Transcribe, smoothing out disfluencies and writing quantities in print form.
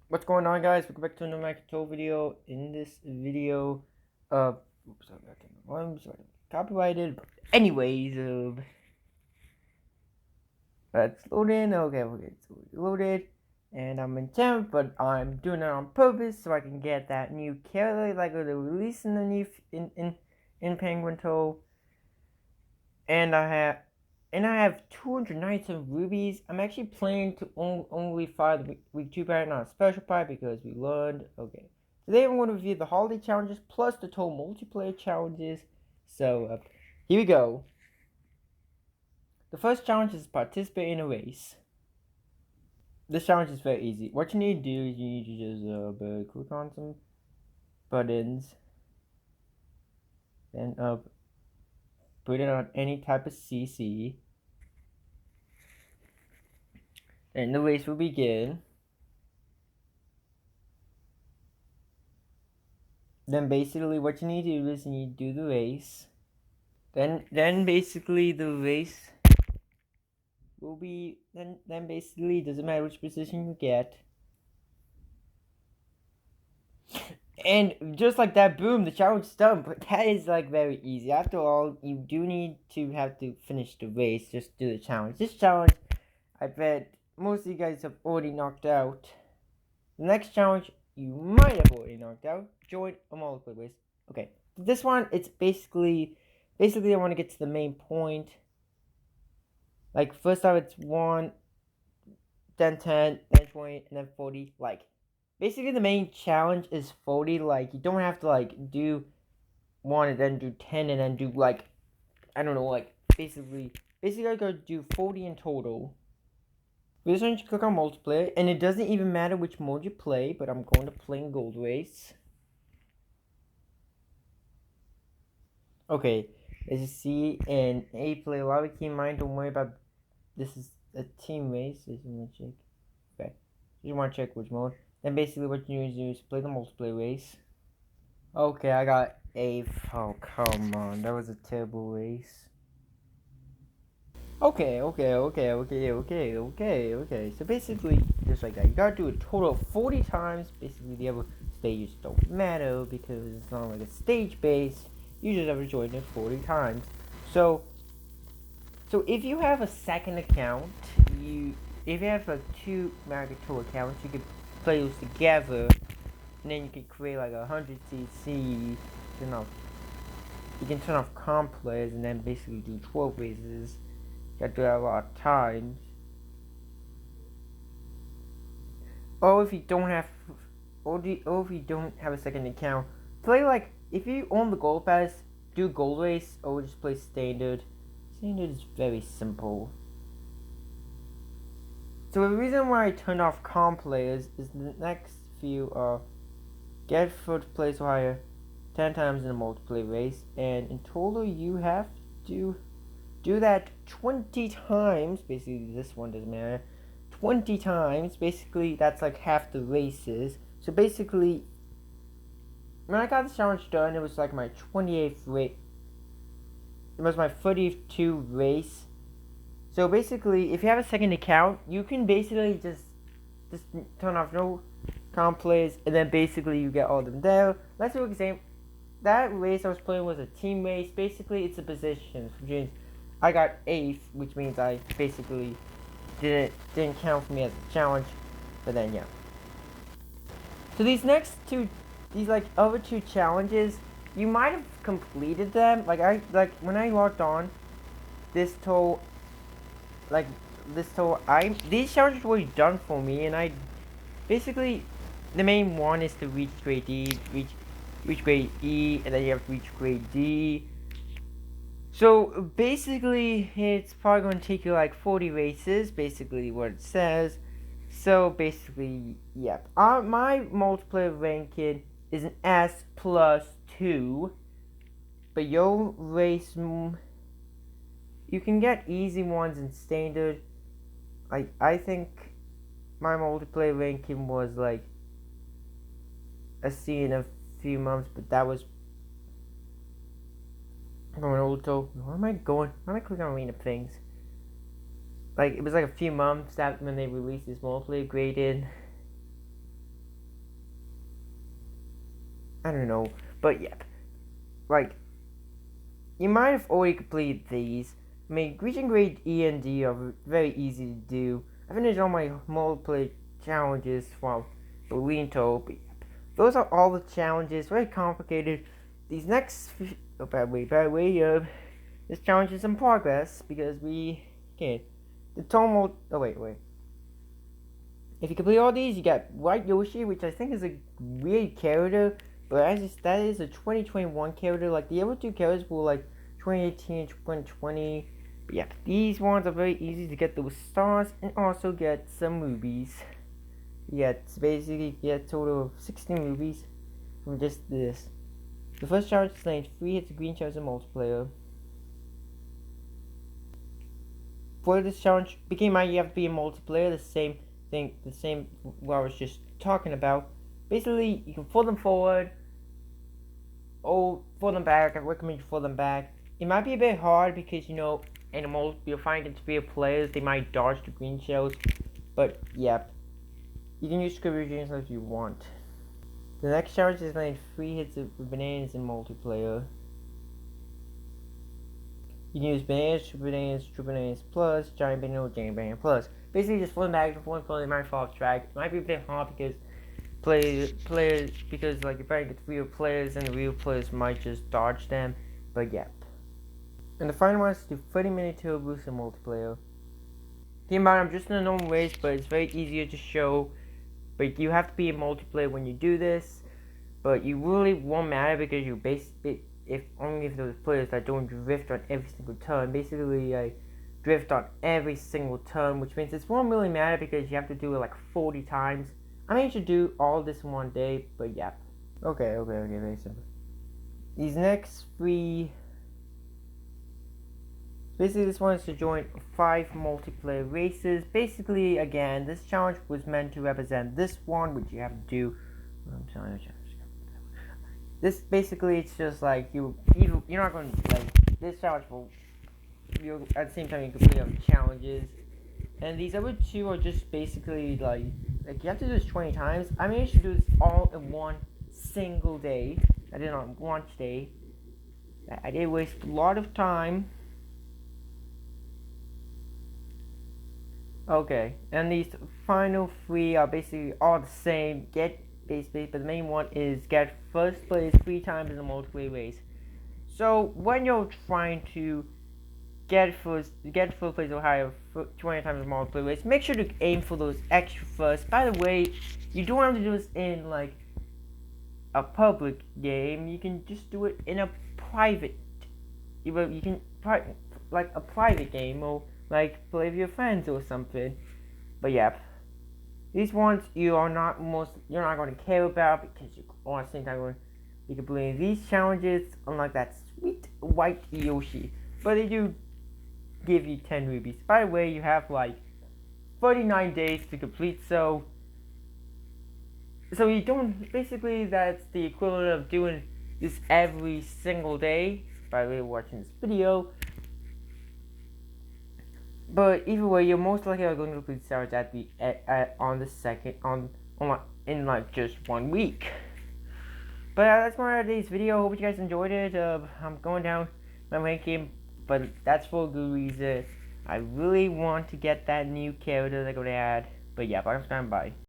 What's going on, guys? Welcome back to another My Control video. In this video, oops, sorry, I'm sorry, copyrighted. But anyways, let's load in. Okay, so we loaded, and I'm in temp, but I'm doing it on purpose so I can get that new character like they're releasing the new in Penguin Toe, and I have 297 rubies. I'm actually planning to only fire the week 2 pack, not a special pack, because we learned. Okay. Today I'm going to review the holiday challenges plus the total multiplayer challenges. So, here we go. The first challenge is participate in a race. This challenge is very easy. What you need to do is you need to just click on some buttons. Then put it on any type of CC. Then the race will begin. Then basically what you need to do is you need to do the race. Then basically the race will be then basically doesn't matter which position you get. And just like that, boom, the challenge is done. But that is like very easy. After all, you do need to have to finish the race, just do the challenge. This challenge, I bet most of you guys have already knocked out. The next challenge you might have already knocked out. Join a multiplayer race. Okay, this one, it's basically I want to get to the main point. Like, first off, it's 1, then 10, then 20, and then 40. Like, basically the main challenge is 40. Like, you don't have to, like, do 1 and then do 10 and then do, like, I don't know, like, basically I gotta do 40 in total. For this one, you click on multiplayer, and it doesn't even matter which mode you play, but I'm going to play in Gold Race. Okay, as you see in A play lobby, keep in mind, don't worry about this is a team race. So you want to check. Okay, you want to check which mode. Then basically what you need to do is play the multiplayer race. Okay, I got A. Oh, come on, that was a terrible race. Okay. So basically, just like that, you gotta do a total of 40 times. Basically, the other stages don't matter because it's not like a stage base. You just have to join it 40 times. So if you have a second account, if you have like 2 Magato accounts, you can play those together, and then you can create like 100cc. You can turn off comp players, and then basically do 12 races. You gotta do that a lot of times. Or if you don't have, or if you don't have a second account, play like if you own the gold pass, do gold race, or just play standard. Standard is very simple. So the reason why I turned off comp players is the next few are get first place or higher 10 times in a multiplayer race, and in total you have to do that 20 times. Basically, this one doesn't matter. 20 times. Basically, that's like half the races. So basically, when I got this challenge done, it was like my 28th race. It was my 32th race. So basically, if you have a second account, you can basically just turn off no comp plays, and then basically you get all of them there. Let's do an example. That race I was playing was a team race. Basically, it's a position. I got 8th, which means I basically didn't count for me as a challenge. But then yeah. So these other 2 challenges, you might have completed them. When I logged on, these challenges were done for me, and I basically, the main one is to reach grade D, reach grade E, and then you have to reach grade D. So basically, it's probably going to take you like 40 races, basically what it says. So basically, yep. My multiplayer ranking is an S plus 2. But your race, you can get easy ones in standard. I think my multiplayer ranking was like a C in a few months, but that was going auto. Where am I going? Why am I clicking on random things? Like, it was like a few months that when they released this multiplayer graded. I don't know, but yeah, like you might have already completed these. I mean, reaching grade E and D are very easy to do. I finished all my multiplayer challenges from Bolinto, but those are all the challenges. Very complicated. These next, by the way, this challenge is in progress because we can't. The total. Oh wait. If you complete all these, you get White Yoshi, which I think is a weird character, but that is a 2021 character. Like the other two characters were like 2018 and 2020. But yeah, these ones are very easy to get those stars and also get some rubies. Yeah, it's basically get a total of 16 rubies from just this. The first challenge is named 3 hits green challenge in multiplayer. For this challenge, beginning my you have to be in multiplayer, the same what I was just talking about. Basically, you can pull them forward or pull them back. I recommend you pull them back. It might be a bit hard because, in a you'll find against 3 players, they might dodge the green shells. But, yeah, you can use scribble dreams if you want. The next challenge is named 3 hits with bananas in multiplayer. You can use bananas, true bananas plus, giant banana, or giant banana plus. Basically, just flip back and forth until they might fall off track. It might be a bit hard because players because like you're fighting against real players and the real players might just dodge them. But yeah. And the final one is to do 30-minute turbo boost in multiplayer. Keep in mind, I'm just in a normal race, but it's very easier to show. But you have to be in multiplayer when you do this. But you really won't matter because you basically, if those players that don't drift on every single turn, basically drift on every single turn, which means it won't really matter because you have to do it like 40 times. I mean, you should do all this in one day, but yeah. Okay, very simple. These next 3, basically this one is to join 5 multiplayer races. Basically, again, this challenge was meant to represent this one, which you have to do. This basically, it's just like you're not going to like this challenge will. You at the same time you complete other challenges, and these other 2 are just basically like you have to do this 20 times. I managed to do this all in one single day. I did it on launch day. I did waste a lot of time. Okay, and these final 3 are basically all the same. But the main one is get first place 3 times in a multiplayer race. So when you're trying to get first place or higher 20 times in a multiplayer race, make sure to aim for those extra first. By the way, you don't have to do this in like a public game. You can just do it in a private. You can like a private game or like play with your friends or something. But yeah. These ones you're not going to care about because you are at the same time going to be completing these challenges, unlike that sweet white Yoshi. But they do give you 10 rubies. By the way, you have like 39 days to complete, so you don't, basically that's the equivalent of doing this every single day. By the way, watching this video. But either way, you're most likely going to complete the challenge in like just 1 week. But that's my today's video. Hope you guys enjoyed it. I'm going down my ranking, but that's for a good reason. I really want to get that new character they're going to add. But yeah, bye.